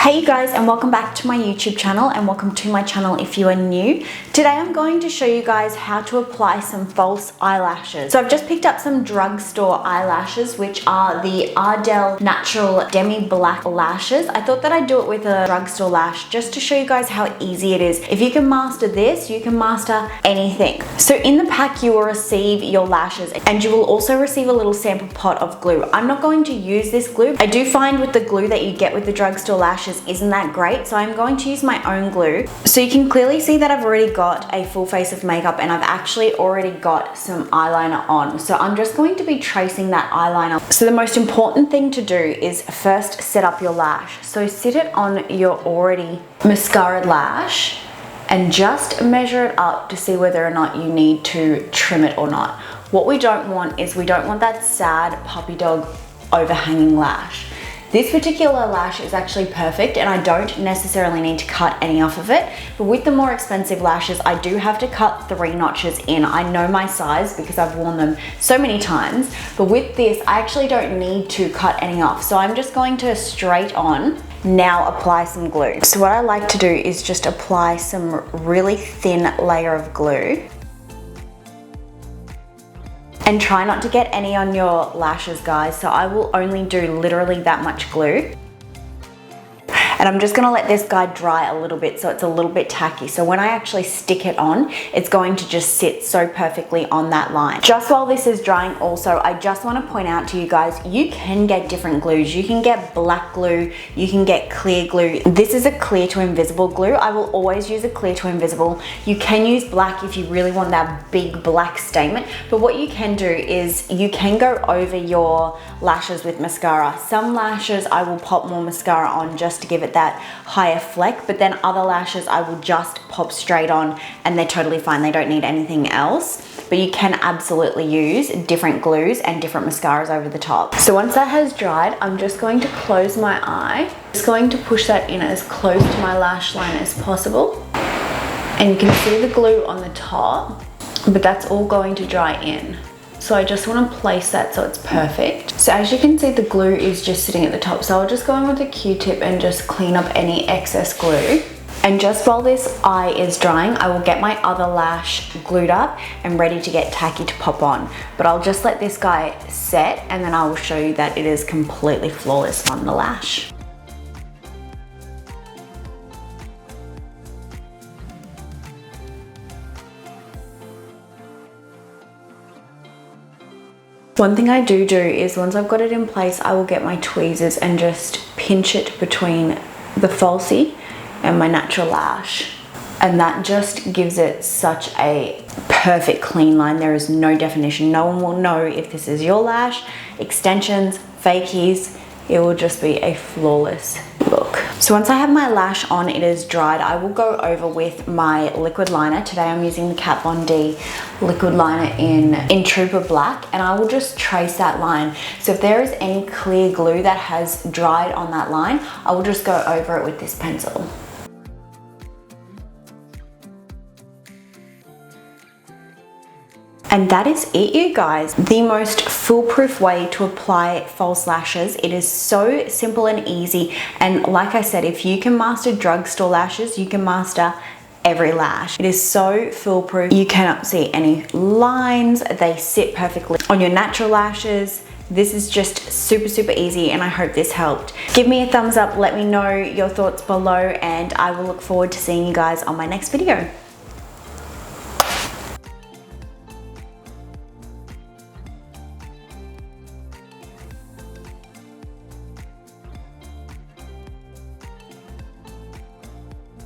Hey you guys, and welcome back to my YouTube channel, and welcome to my channel if you are new. Today I'm going to show you guys how to apply some false eyelashes. So I've just picked up some drugstore eyelashes, which are the Ardell Natural Demi Black Lashes. I thought that I'd do it with a drugstore lash just to show you guys how easy it is. If you can master this, you can master anything. So in the pack you will receive your lashes, and you will also receive a little sample pot of glue. I'm not going to use this glue. I do find with the glue that you get with the drugstore lashes isn't that great, so I'm going to use my own glue. So you can clearly see that I've already got a full face of makeup, and I've actually already got some eyeliner on. So I'm just going to be tracing that eyeliner. So the most important thing to do is first set up your lash. So sit it on your already mascara lash and just measure it up to see whether or not you need to trim it or not. What we don't want is we don't want that sad puppy dog overhanging lash. This particular lash is actually perfect, and I don't necessarily need to cut any off of it. But with the more expensive lashes, I do have to cut 3 notches in. I know my size because I've worn them so many times. But with this, I actually don't need to cut any off. So I'm just going to straight on now apply some glue. So what I like to do is just apply some really thin layer of glue. And try not to get any on your lashes, guys. So I will only do literally that much glue. And I'm just gonna let this guy dry a little bit so it's a little bit tacky. So when I actually stick it on, it's going to just sit so perfectly on that line. Just while this is drying also, I just wanna point out to you guys, you can get different glues. You can get black glue, you can get clear glue. This is a clear to invisible glue. I will always use a clear to invisible. You can use black if you really want that big black statement. But what you can do is you can go over your lashes with mascara. Some lashes I will pop more mascara on just to give it that higher fleck, but then other lashes I will just pop straight on and they're totally fine. They don't need anything else. But you can absolutely use different glues and different mascaras over the top. So once that has dried, I'm just going to close my eye. Just going to push that in as close to my lash line as possible. And you can see the glue on the top, but that's all going to dry in. So I just want to place that so it's perfect. So as you can see, the glue is just sitting at the top. So I'll just go in with a Q-tip and just clean up any excess glue. And just while this eye is drying, I will get my other lash glued up and ready to get tacky to pop on. But I'll just let this guy set, and then I will show you that it is completely flawless on the lash. One thing I do is once I've got it in place, I will get my tweezers and just pinch it between the falsie and my natural lash. And that just gives it such a perfect clean line. There is no definition. No one will know if this is your lash, extensions, fakies. It will just be a flawless look. So once I have my lash on, it is dried, I will go over with my liquid liner. Today I'm using the Kat Von D liquid liner in Trooper Black, and I will just trace that line. So if there is any clear glue that has dried on that line, I will just go over it with this pencil. And that is it, you guys. The most foolproof way to apply false lashes. It is so simple and easy. And like I said, if you can master drugstore lashes, you can master every lash. It is so foolproof. You cannot see any lines. They sit perfectly on your natural lashes. This is just super, super easy, and I hope this helped. Give me a thumbs up. Let me know your thoughts below, and I will look forward to seeing you guys on my next video.